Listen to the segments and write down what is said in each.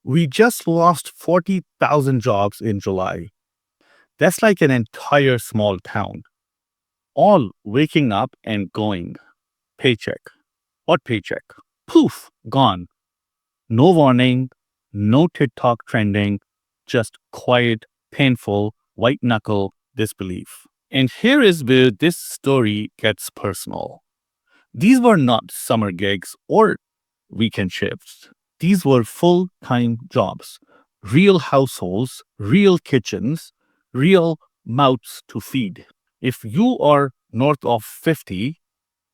We just lost 40,000 jobs in July. That's like an entire small town, all waking up and going. Paycheck. What paycheck? Poof, gone. No warning, no TikTok trending, just quiet, painful, white knuckle disbelief. And here is where this story gets personal. These were not summer gigs or weekend shifts. These were full time jobs, real households, real kitchens, real mouths to feed. If you are north of 50,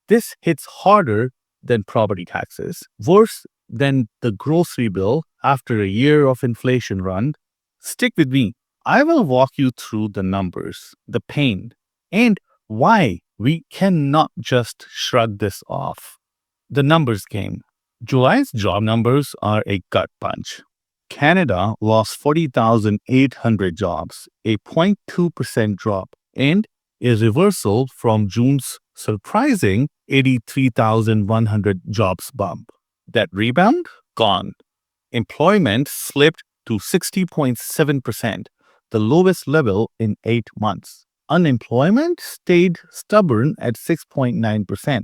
this hits harder than property taxes, worse than the grocery bill after a year of inflation run. Stick with me. I will walk you through the numbers, the pain, and why we cannot just shrug this off. The numbers game. July's job numbers are a gut punch. Canada lost 40,800 jobs, a 0.2% drop, and a reversal from June's surprising 83,100 jobs bump. That rebound? Gone. Employment slipped to 60.7%, the lowest level in 8 months. Unemployment stayed stubborn at 6.9%,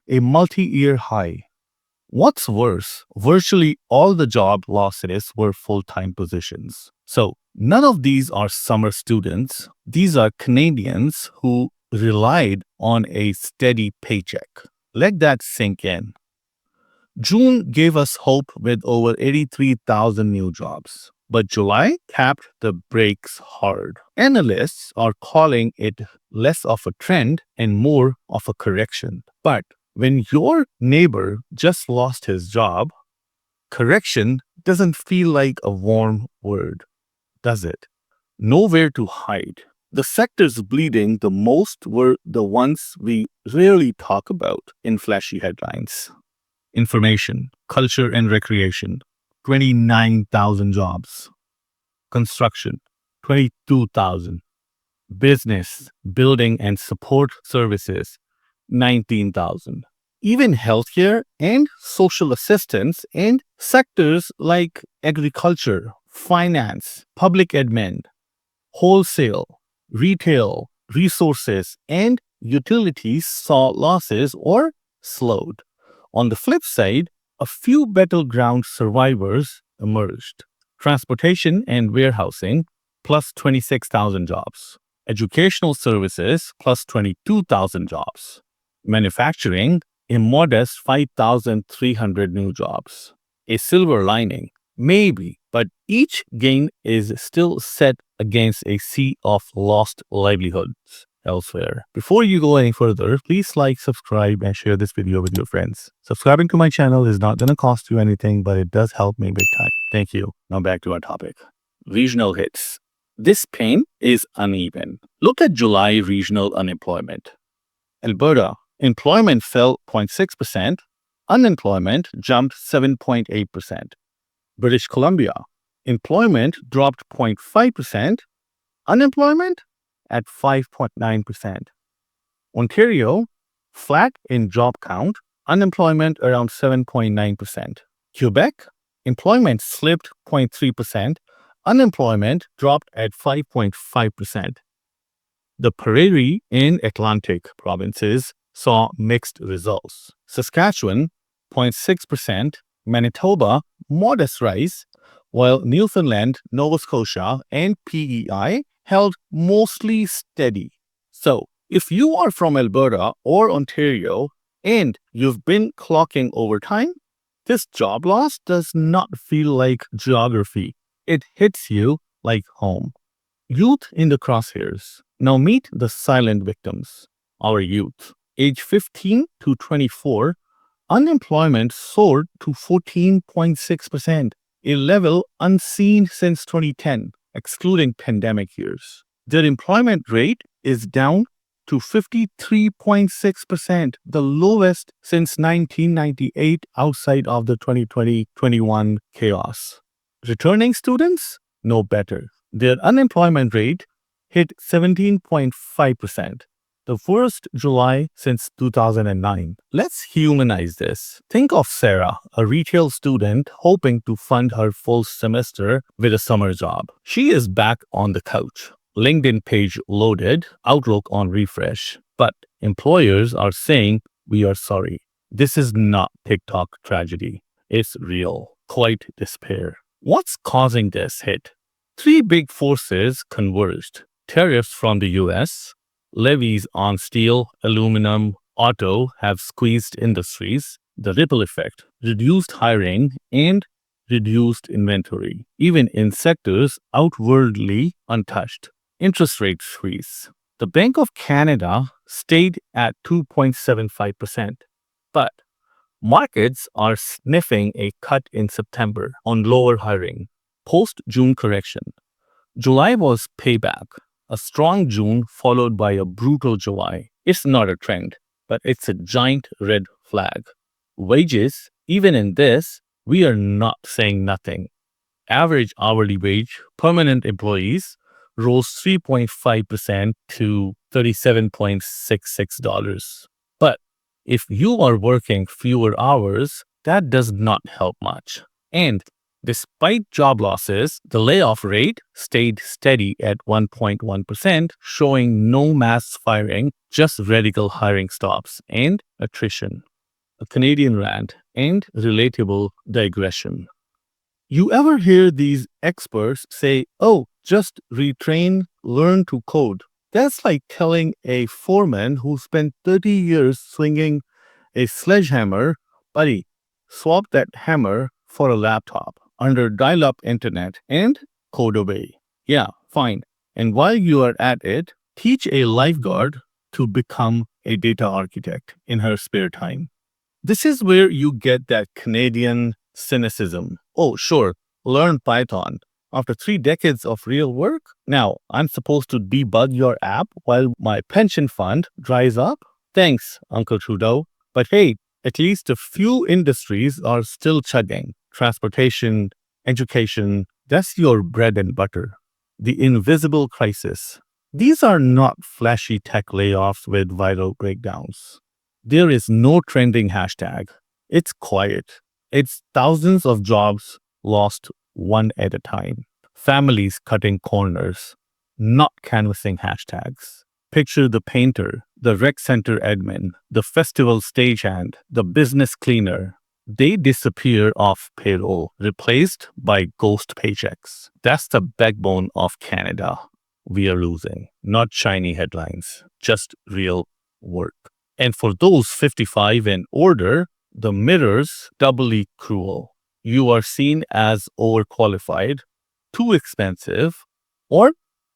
a multi-year high. What's worse, virtually all the job losses were full-time positions. So none of these are summer students. These are Canadians who relied on a steady paycheck. Let that sink in. June gave us hope with over 83,000 new jobs. But July tapped the brakes hard. Analysts are calling it less of a trend and more of a correction. But when your neighbor just lost his job, correction doesn't feel like a warm word, does it? Nowhere to hide. The sectors bleeding the most were the ones we rarely talk about in flashy headlines. Information, culture and recreation, 29,000 jobs. Construction, 22,000. Business, building and support services, 19,000. Even healthcare and social assistance and sectors like agriculture, finance, public admin, wholesale, retail, resources, and utilities saw losses or slowed. On the flip side, a few battleground survivors emerged. Transportation and warehousing, plus 26,000 jobs. Educational services, plus 22,000 jobs. Manufacturing, a modest 5,300 new jobs. A silver lining, maybe, but each gain is still set against a sea of lost livelihoods elsewhere. Before you go any further, please like, subscribe, and share this video with your friends. Subscribing to my channel is not going to cost you anything, but it does help me big time. Thank you. Now back to our topic. Regional hits. This pain is uneven. Look at July regional unemployment. Alberta, employment fell 0.6%, unemployment jumped 7.8%. British Columbia, employment dropped 0.5%, unemployment at 5.9%. Ontario, flat in job count, unemployment around 7.9%. Quebec, employment slipped 0.3%, unemployment dropped at 5.5%. The Prairie and Atlantic provinces saw mixed results. Saskatchewan, 0.6%, Manitoba, modest rise, while Newfoundland, Nova Scotia, and PEI held mostly steady. So, if you are from Alberta or Ontario and you've been clocking overtime, this job loss does not feel like geography. It hits you like home. Youth in the crosshairs. Now meet the silent victims, our youth. Age 15 to 24, unemployment soared to 14.6%, a level unseen since 2010, excluding pandemic years. Their employment rate is down to 53.6%, the lowest since 1998 outside of the 2020-21 chaos. Returning students? No better. Their unemployment rate hit 17.5%. The first July since 2009. Let's humanize this. Think of Sarah, a retail student hoping to fund her full semester with a summer job. She is back on the couch. LinkedIn page loaded, Outlook on refresh. But employers are saying, we are sorry. This is not TikTok tragedy. It's real, quite despair. What's causing this hit? Three big forces converged. Tariffs from the US, levies on steel, aluminum, auto have squeezed industries. The ripple effect, reduced hiring and reduced inventory, even in sectors outwardly untouched. Interest rate freeze. The Bank of Canada stayed at 2.75%, but markets are sniffing a cut in September on lower hiring. Post June correction. July was payback, a strong June followed by a brutal July. It's not a trend, but it's a giant red flag. Wages, even in this, we are not saying nothing. Average hourly wage, permanent employees, rose 3.5% to $37.66. But if you are working fewer hours, that does not help much. And despite job losses, the layoff rate stayed steady at 1.1%, showing no mass firing, just radical hiring stops and attrition. A Canadian rant and relatable digression. You ever hear these experts say, oh, just retrain, learn to code? That's like telling a foreman who spent 30 years swinging a sledgehammer, buddy, swap that hammer for a laptop under dial up internet and code away. Yeah, fine. And while you are at it, teach a lifeguard to become a data architect in her spare time. This is where you get that Canadian cynicism. Oh, sure, learn Python. After 3 decades of real work, now I'm supposed to debug your app while my pension fund dries up? Thanks, Uncle Trudeau. But hey, at least a few industries are still chugging. Transportation, education, that's your bread and butter. The invisible crisis. These are not flashy tech layoffs with viral breakdowns. There is no trending hashtag. It's quiet. It's thousands of jobs lost one at a time. Families cutting corners, not canvassing hashtags. Picture the painter, the rec center admin, the festival stagehand, the business cleaner. They disappear off payroll, replaced by ghost paychecks. That's the backbone of Canada. We are losing, not shiny headlines, just real work. And for those 55 and older, the mirror's doubly cruel. You are seen as overqualified, too expensive, or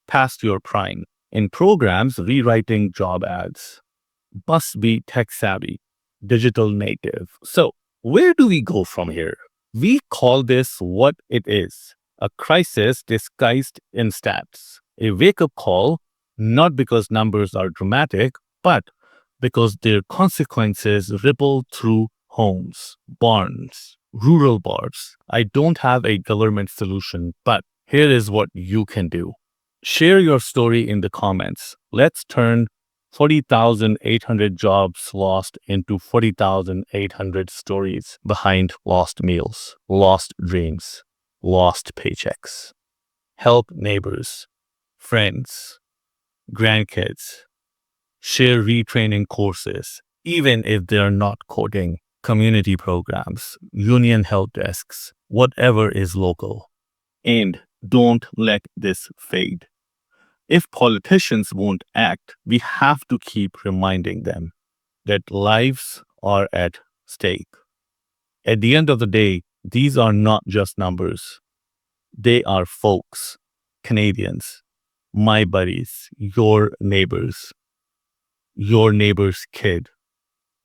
past your prime. In programs rewriting job ads, must be tech savvy, digital native. So, where do we go from here? We call this what it is, a crisis disguised in stats, a wake up call, not because numbers are dramatic, but because their consequences ripple through homes, barns, rural bars. I don't have a government solution, but here is what you can do. Share your story in the comments. Let's turn 40,800 jobs lost into 40,800 stories behind lost meals, lost dreams, lost paychecks. Help neighbors, friends, grandkids. Share retraining courses, even if they're not coding, community programs, union help desks, whatever is local. And don't let this fade. If politicians won't act, we have to keep reminding them that lives are at stake. At the end of the day, these are not just numbers. They are folks, Canadians, my buddies, your neighbor's kid.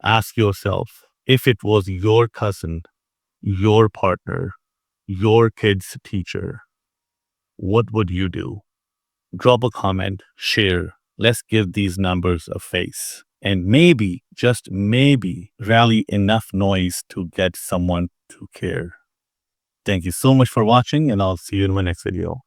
Ask yourself, if it was your cousin, your partner, your kid's teacher, what would you do? Drop a comment, share. Let's give these numbers a face. And maybe, just maybe, rally enough noise to get someone to care. Thank you so much for watching, and I'll see you in my next video.